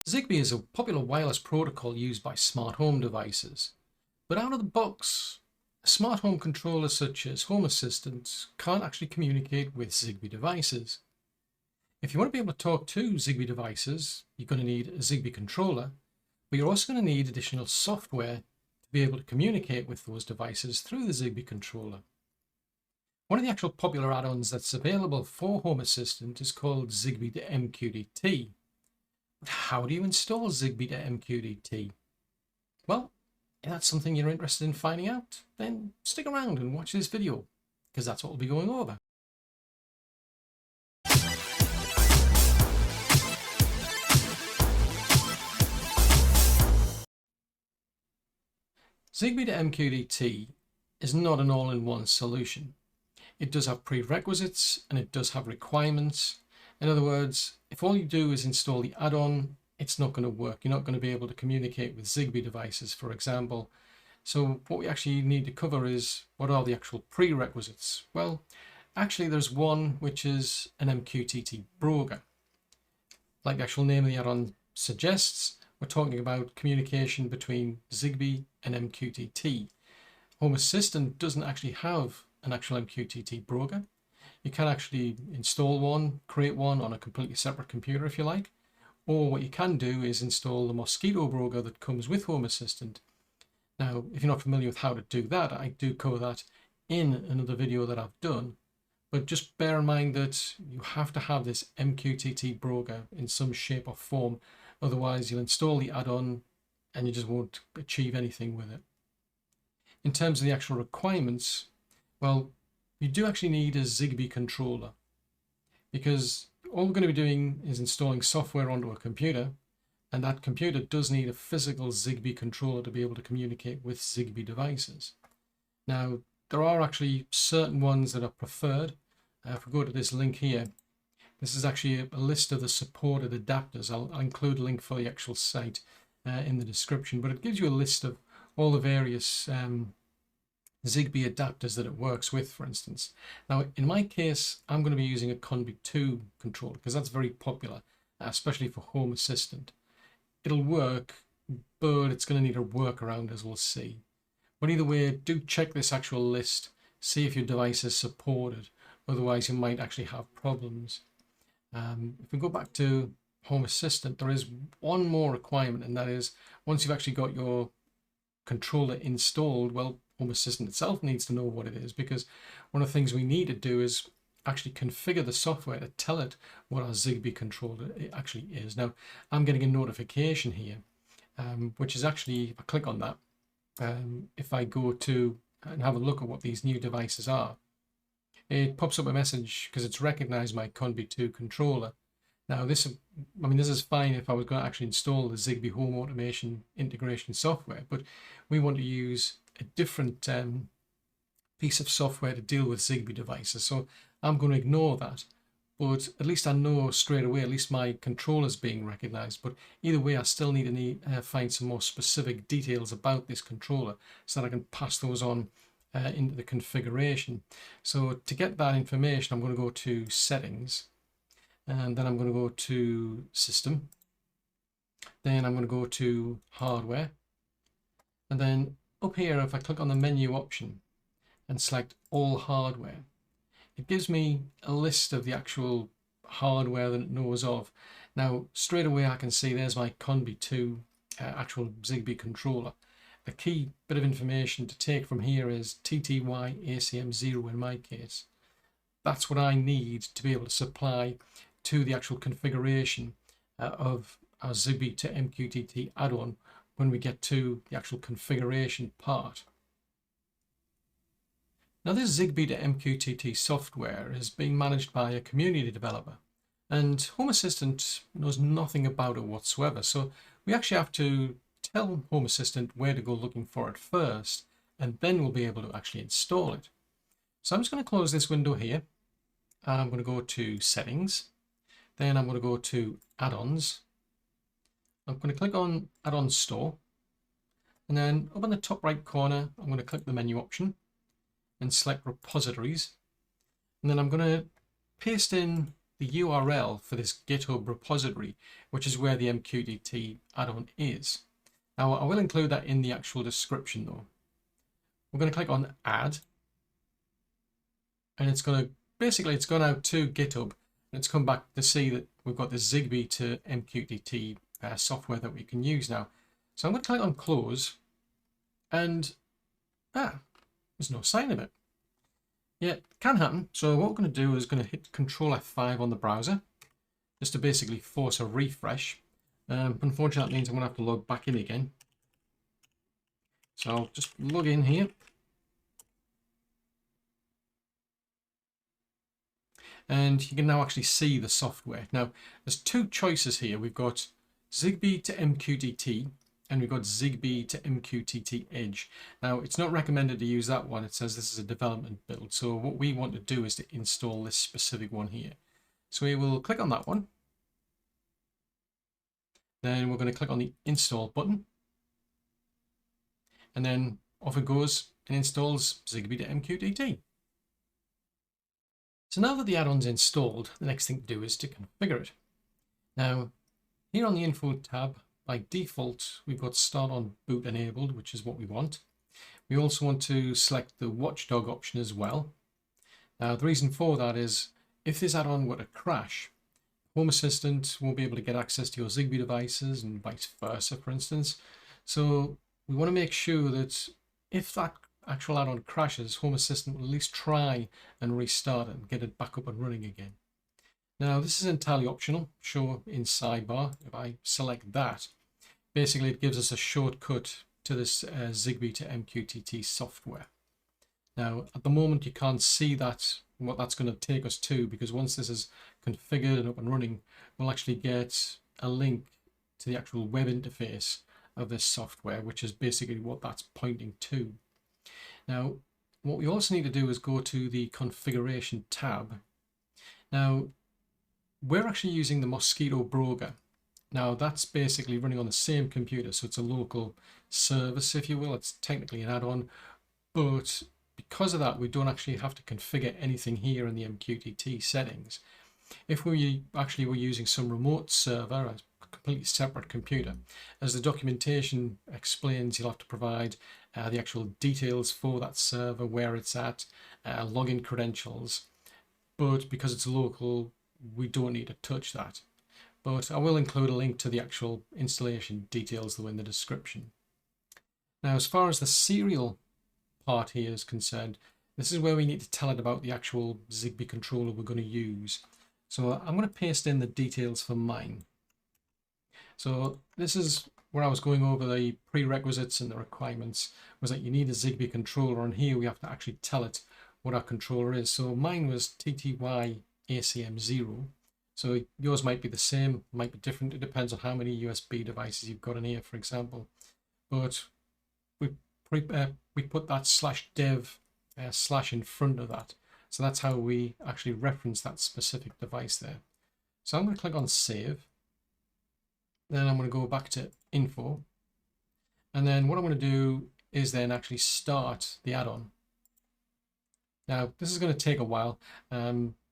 Zigbee is a popular wireless protocol used by smart home devices. But out of the box, smart home controllers such as Home Assistant can't actually communicate with Zigbee devices. If you want to be able to talk to Zigbee devices, you're going to need a Zigbee controller, but you're also going to need additional software to be able to communicate with those devices through the Zigbee controller. One of the actual popular add-ons that's available for Home Assistant is called Zigbee2MQTT. But how do you install Zigbee2MQTT? Well, if that's something you're interested in finding out, then stick around and watch this video, because that's what we'll be going over. Zigbee2MQTT is not an all-in-one solution. It does have prerequisites and it does have requirements. In other words, if all you do is install the add-on, it's not going to work. You're not going to be able to communicate with Zigbee devices, for example. So what we actually need to cover is, what are the actual prerequisites? Well, actually there's one which is an MQTT broker. Like the actual name of the add-on suggests, we're talking about communication between Zigbee and MQTT. Home Assistant doesn't actually have an actual MQTT broker. You can actually install one, create one on a completely separate computer if you like, or what you can do is install the Mosquito broker that comes with Home Assistant. Now, if you're not familiar with how to do that, I do cover that in another video that I've done, but just bear in mind that you have to have this MQTT broker in some shape or form, otherwise you'll install the add-on and you just won't achieve anything with it. In terms of the actual requirements, well, you do actually need a Zigbee controller, because all we're going to be doing is installing software onto a computer, and that computer does need a physical Zigbee controller to be able to communicate with Zigbee devices. Now, there are actually certain ones that are preferred. If we go to this link here, this is actually a list of the supported adapters. I'll include a link for the actual site in the description, but it gives you a list of all the various Zigbee adapters that it works with, for instance. Now, in my case, I'm going to be using a ConBee II controller because that's very popular, especially for Home Assistant. It'll work, but it's going to need a workaround, as we'll see. But either way, do check this actual list, see if your device is supported, otherwise you might actually have problems. If we go back to Home Assistant, there is one more requirement, and that is once you've actually got your controller installed, well, Home Assistant itself needs to know what it is, because one of the things we need to do is actually configure the software to tell it what our Zigbee controller actually is. Now, I'm getting a notification here, which is actually, if I click on that, if I go to and have a look at what these new devices are, it pops up a message because it's recognized my ConBee II controller. Now, this is fine if I was going to actually install the Zigbee home automation integration software, but we want to use a different piece of software to deal with Zigbee devices. So I'm going to ignore that, but at least I know straight away, at least my controller is being recognized. But either way, I still need to find some more specific details about this controller so that I can pass those on into the configuration. So to get that information, I'm going to go to Settings, and then I'm going to go to System. Then I'm going to go to Hardware, and then up here, if I click on the menu option and select All Hardware, it gives me a list of the actual hardware that it knows of. Now, straight away I can see there's my ConBee II actual Zigbee controller. The key bit of information to take from here is TTY ACM0 in my case. That's what I need to be able to supply to the actual configuration of our Zigbee2MQTT add-on when we get to the actual configuration part. Now, this Zigbee2MQTT software is being managed by a community developer, and Home Assistant knows nothing about it whatsoever. So we actually have to tell Home Assistant where to go looking for it first, and then we'll be able to actually install it. So I'm just going to close this window here. I'm going to go to Settings. Then I'm going to go to Add-ons. I'm going to click on Add-on Store. And then up in the top right corner, I'm going to click the menu option and select Repositories. And then I'm going to paste in the URL for this GitHub repository, which is where the MQTT add-on is. Now, I will include that in the actual description though. We're going to click on Add, and it's going to, basically it's gone out to GitHub, and it's come back to see that we've got the Zigbee2MQTT software that we can use now. So I'm going to click on Close, and there's no sign of it. Yeah, it can happen. So what we're going to do is going to hit Control F5 on the browser, just to basically force a refresh. Unfortunately, that means I'm going to have to log back in again. So I'll just log in here. And you can now actually see the software. Now, there's two choices here. We've got Zigbee2MQTT, and we've got Zigbee2MQTT Edge. Now, it's not recommended to use that one. It says this is a development build. So what we want to do is to install this specific one here. So we will click on that one. Then we're going to click on the install button. And then off it goes and installs Zigbee2MQTT. So now that the add-on's installed, the next thing to do is to configure it. Now, here on the Info tab, by default, we've got Start on Boot enabled, which is what we want. We also want to select the Watchdog option as well. Now, the reason for that is if this add-on were to crash, Home Assistant won't be able to get access to your Zigbee devices and vice versa, for instance. So we want to make sure that if that actual add-on crashes, Home Assistant will at least try and restart it and get it back up and running again. Now, this is entirely optional. Show in sidebar. If I select that, basically it gives us a shortcut to this Zigbee2MQTT software. Now, at the moment, you can't see that, what that's going to take us to, because once this is configured and up and running, we'll actually get a link to the actual web interface of this software, which is basically what that's pointing to. Now, what we also need to do is go to the configuration tab. Now, we're actually using the Mosquito broker. Now, that's basically running on the same computer, so it's a local service, if you will. It's technically an add-on, but because of that, we don't actually have to configure anything here in the MQTT settings. If we actually were using some remote server, a completely separate computer, as the documentation explains, you'll have to provide the actual details for that server, where it's at, login credentials. But because it's local, we don't need to touch that. But I will include a link to the actual installation details though in the description. Now, as far as the serial part here is concerned, this is where we need to tell it about the actual Zigbee controller we're going to use. So I'm going to paste in the details for mine. So this is where I was going over the prerequisites and the requirements, was that you need a Zigbee controller, and here we have to actually tell it what our controller is. So mine was TTY ACM0. So yours might be the same, might be different. It depends on how many USB devices you've got in here, for example. But we put that /dev / in front of that. So that's how we actually reference that specific device there. So I'm going to click on Save. Then I'm going to go back to Info. And then what I'm going to do is then actually start the add-on. Now, this is going to take a while.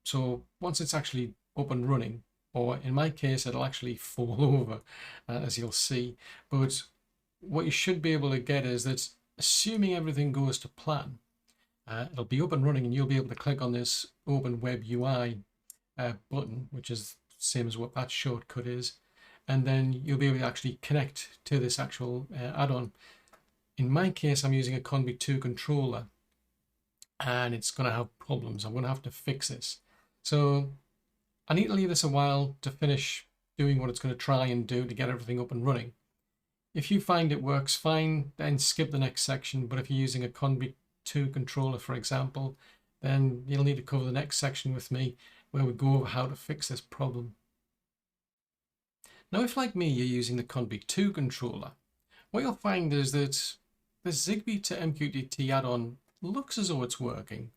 So once it's actually up and running, or in my case, it'll actually fall over, as you'll see. But what you should be able to get is that, assuming everything goes to plan, it'll be up and running, and you'll be able to click on this Open Web UI button, which is the same as what that shortcut is. And then you'll be able to actually connect to this actual add-on. In my case, I'm using a Conbee II controller, and it's going to have problems. I'm going to have to fix this. So I need to leave this a while to finish doing what it's going to try and do to get everything up and running. If you find it works fine, then skip the next section. But if you're using a Conbee II controller, for example, then you'll need to cover the next section with me, where we go over how to fix this problem. Now, if like me, you're using the Conbee II controller, what you'll find is that the Zigbee2MQTT add-on looks as though it's working,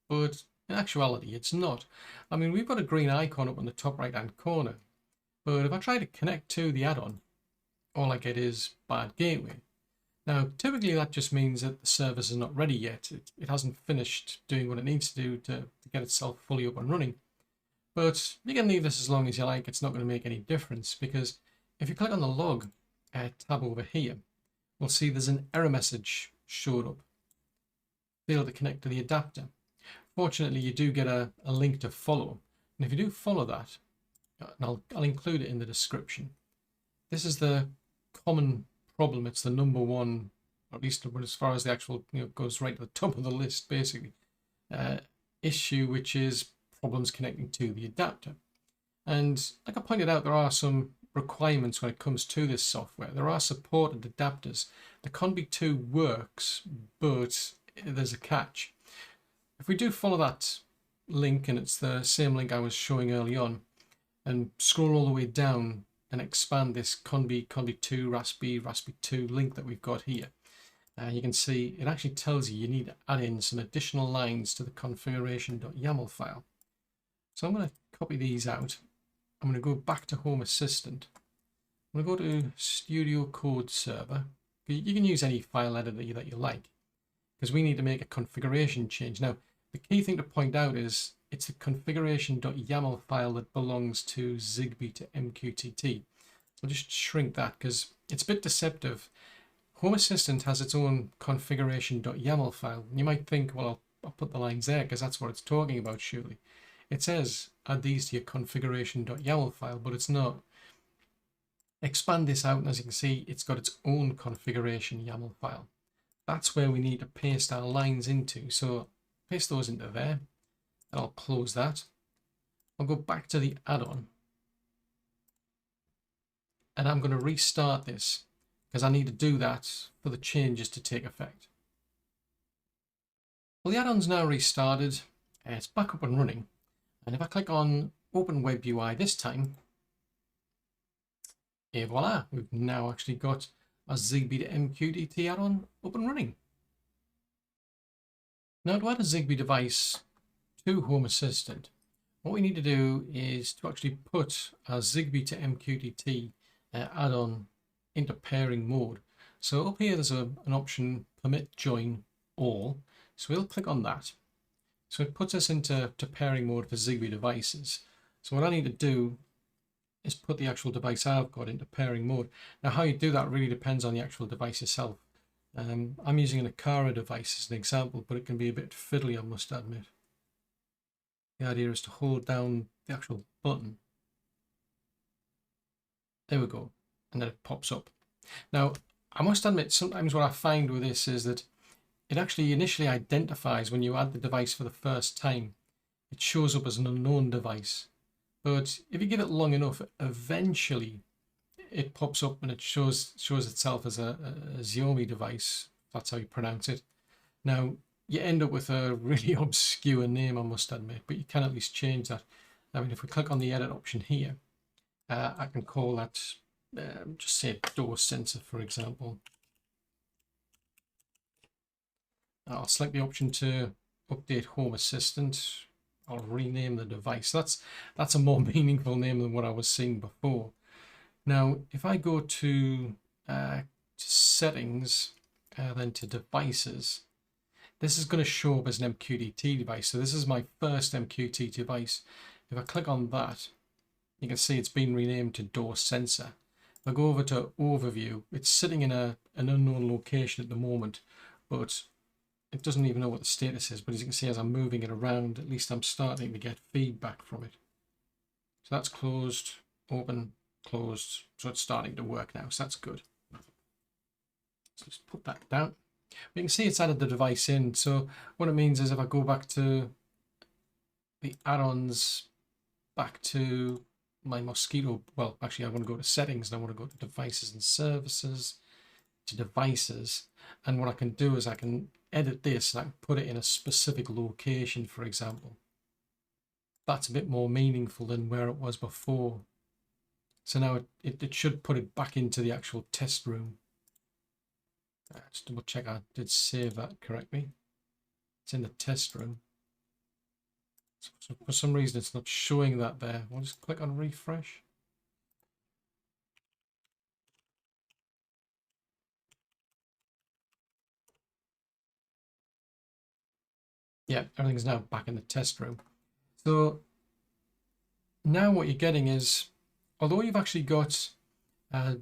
but in actuality, it's not. I mean, we've got a green icon up on the top right-hand corner, but if I try to connect to the add-on, all I get is bad gateway. Now, typically that just means that the service is not ready yet. It hasn't finished doing what it needs to do to get itself fully up and running. But you can leave this as long as you like. It's not going to make any difference, because if you click on the log tab over here, we'll see there's an error message showed up. Failed to connect to the adapter. Fortunately, you do get a link to follow. And if you do follow that, and I'll include it in the description, this is the common problem. It's the number one, or at least as far as the actual, goes right to the top of the list, basically, issue, which is problems connecting to the adapter. And like I pointed out, there are some requirements when it comes to this software. There are supported adapters. The ConBee II works, but there's a catch. If we do follow that link, and it's the same link I was showing early on, and scroll all the way down and expand this ConBee II, Raspberry 2 link that we've got here, you can see it actually tells you need to add in some additional lines to the configuration.yaml file. So I'm going to copy these out. I'm going to go back to Home Assistant. I'm going to go to Studio Code Server. You can use any file editor that you like, because we need to make a configuration change. Now, the key thing to point out is it's the configuration.yaml file that belongs to Zigbee2MQTT. I'll just shrink that because it's a bit deceptive. Home Assistant has its own configuration.yaml file. You might think, well, I'll put the lines there because that's what it's talking about, surely. It says add these to your configuration.yaml file, but it's not. Expand this out, and as you can see, it's got its own configuration YAML file. That's where we need to paste our lines into. So paste those into there, and I'll close that. I'll go back to the add-on, and I'm going to restart this because I need to do that for the changes to take effect. Well, the add-on's now restarted. It's back up and running. And if I click on Open Web UI this time, et voila, we've now actually got a Zigbee2MQTT add-on up and running. Now, to add a Zigbee device to Home Assistant, what we need to do is to actually put our Zigbee2MQTT add-on into pairing mode. So up here there's an option, Permit Join All. So we'll click on that. So it puts us into pairing mode for Zigbee devices. So what I need to do is put the actual device I've got into pairing mode. Now, how you do that really depends on the actual device itself. I'm using an Akara device as an example, but it can be a bit fiddly, I must admit. The idea is to hold down the actual button. There we go. And then it pops up. Now, I must admit, sometimes what I find with this is that it actually initially identifies when you add the device for the first time. It shows up as an unknown device. But if you give it long enough, eventually it pops up and it shows itself as a Xiaomi device. That's how you pronounce it. Now, you end up with a really obscure name, I must admit, but you can at least change that. I mean, if we click on the edit option here, I can call that, just say door sensor, for example. I'll select the option to update Home Assistant. I'll rename the device. That's a more meaningful name than what I was seeing before. Now, if I go to settings, then to devices, this is going to show up as an MQTT device. So this is my first MQTT device. If I click on that, you can see it's been renamed to door sensor. If I go over to overview, it's sitting in an unknown location at the moment, but it doesn't even know what the status is. But as you can see, as I'm moving it around, at least I'm starting to get feedback from it. So that's closed, open, closed. So it's starting to work now. So that's good. So let's put that down. You can see it's added the device in. So what it means is if I go back to the add-ons, back to my Mosquito, well, actually I want to go to settings and I want to go to devices and services, to devices. And what I can do is I can edit this and I can put it in a specific location, for example. That's a bit more meaningful than where it was before. So now it should put it back into the actual test room. Just double check I did save that correctly. It's in the test room. So for some reason it's not showing that there. I'll just click on refresh. Yeah, everything's now back in the test room. So now what you're getting is, although you've actually got a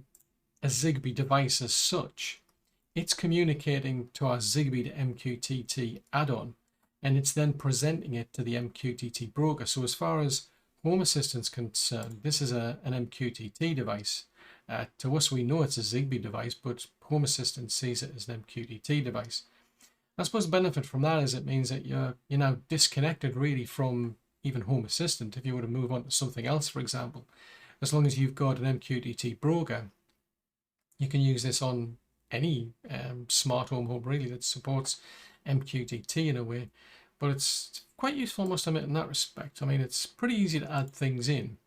Zigbee device as such, it's communicating to our Zigbee to MQTT add-on, and it's then presenting it to the MQTT broker. So as far as Home Assistant's concerned, this is an MQTT device. To us, we know it's a Zigbee device, but Home Assistant sees it as an MQTT device. I suppose the benefit from that is it means that you're now disconnected really from even Home Assistant. If you were to move on to something else, for example, as long as you've got an MQTT broker, you can use this on any smart home hub really that supports MQTT in a way. But it's quite useful, I must admit, in that respect. I mean, it's pretty easy to add things in.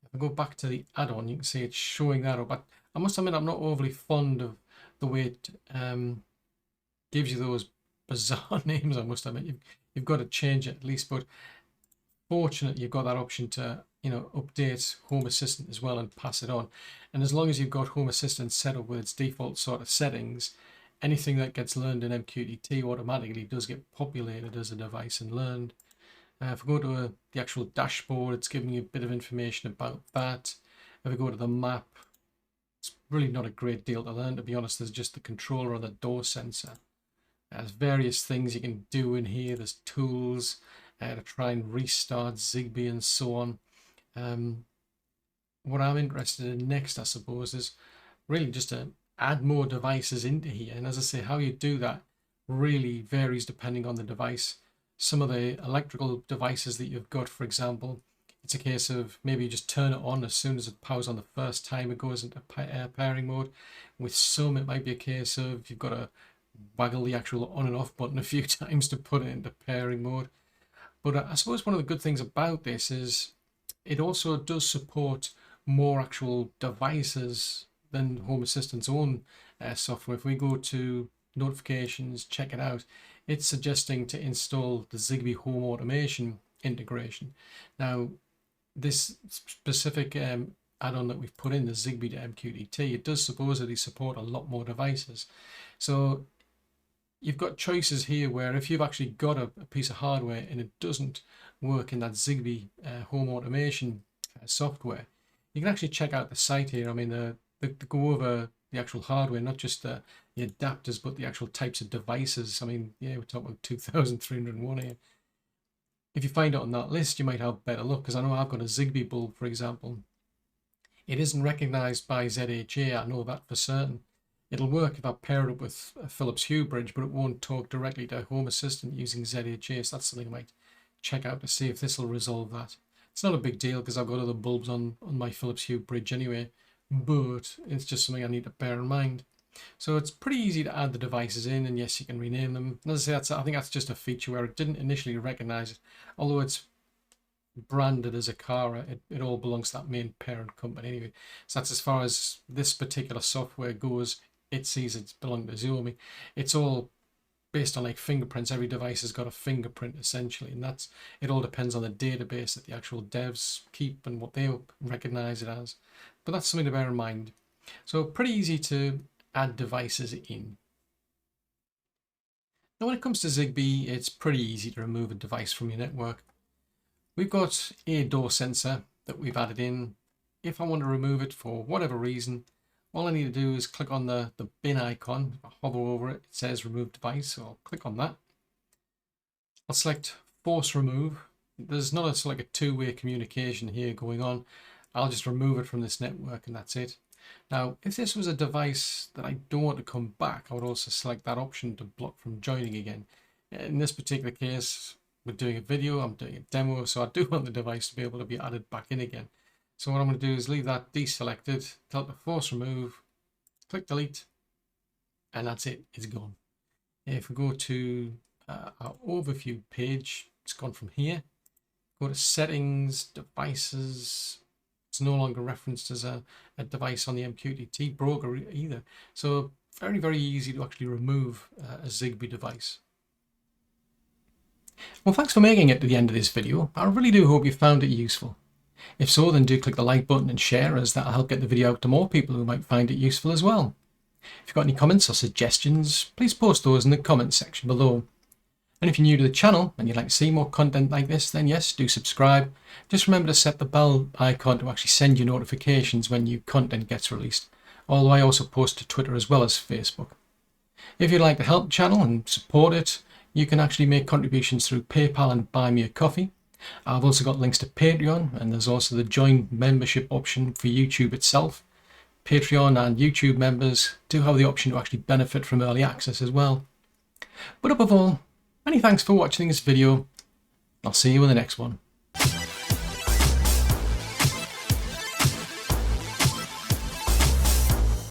If I go back to the add-on, you can see it's showing that up. But I must admit, I'm not overly fond of the way it gives you those bizarre names. I must admit, you've got to change it at least. But fortunately, you've got that option to update Home Assistant as well and pass it on. And as long as you've got Home Assistant set up with its default sort of settings, anything that gets learned in MQTT automatically does get populated as a device and learned. If we go to the actual dashboard, it's giving you a bit of information about that. If we go to the map, it's really not a great deal to learn, to be honest. There's just the controller and the door sensor. There's various things you can do in here. There's tools to try and restart Zigbee and so on. What I'm interested in next, I suppose, is really just to add more devices into here. And as I say, how you do that really varies depending on the device. Some of the electrical devices that you've got, for example, it's a case of maybe you just turn it on as soon as it powers on the first time it goes into pairing mode. With some, it might be a case of you've got to waggle the actual on and off button a few times to put it into pairing mode. But I suppose one of the good things about this is it also does support more actual devices than Home Assistant's own software. If we go to notifications, check it out, it's suggesting to install the Zigbee Home Automation integration. Now, this specific add-on that we've put in, the Zigbee to MQTT, it does supposedly support a lot more devices. So you've got choices here where if you've actually got a piece of hardware and it doesn't work in that Zigbee Home Automation software, you can actually check out the site here. I mean, they go over the actual hardware, not just the adapters, but the actual types of devices. I mean, yeah, we're talking about 2,301 here. If you find it on that list, you might have better luck, because I know I've got a Zigbee bulb, for example. It isn't recognized by ZHA, I know that for certain. It'll work if I pair it up with a Philips Hue bridge, but it won't talk directly to Home Assistant using ZHA, so that's something I might check out to see if this will resolve that. It's not a big deal because I've got other bulbs on my Philips Hue bridge anyway, but it's just something I need to bear in mind. So it's pretty easy to add the devices in, and yes, you can rename them. And as I say, I think that's just a feature where it didn't initially recognize it, although it's branded as a Cara. It all belongs to that main parent company anyway. So that's as far as this particular software goes. It sees it's belonging to Xiaomi. It's all based on like fingerprints. Every device has got a fingerprint essentially, and it all depends on the database that the actual devs keep and what they recognize it as. But that's something to bear in mind. So pretty easy to add devices in. Now when it comes to Zigbee, it's pretty easy to remove a device from your network. We've got a door sensor that we've added in. If I want to remove it for whatever reason, all I need to do is click on the bin icon. If I hover over it, it says remove device, so I'll click on that. I'll select force remove. There's not like a two-way communication here going on. I'll just remove it from this network and that's it. Now, if this was a device that I don't want to come back, I would also select that option to block from joining again. In this particular case, we're doing a video, I'm doing a demo, so I do want the device to be able to be added back in again. So what I'm going to do is leave that deselected, tell it to force remove, click delete, and that's it, it's gone. If we go to our overview page, it's gone from here. Go to settings, devices. It's no longer referenced as a device on the MQTT broker either. So very, very easy to actually remove a Zigbee device. Well, thanks for making it to the end of this video. I really do hope you found it useful. If so, then do click the like button and share, as that'll help get the video out to more people who might find it useful as well. If you've got any comments or suggestions, please post those in the comments section below. And if you're new to the channel and you'd like to see more content like this, then yes, do subscribe. Just remember to set the bell icon to actually send you notifications when new content gets released. Although I also post to Twitter as well as Facebook. If you'd like to help the channel and support it, you can actually make contributions through PayPal and Buy Me a Coffee. I've also got links to Patreon, and there's also the join membership option for YouTube itself. Patreon and YouTube members do have the option to actually benefit from early access as well. But above all, many thanks for watching this video. I'll see you in the next one.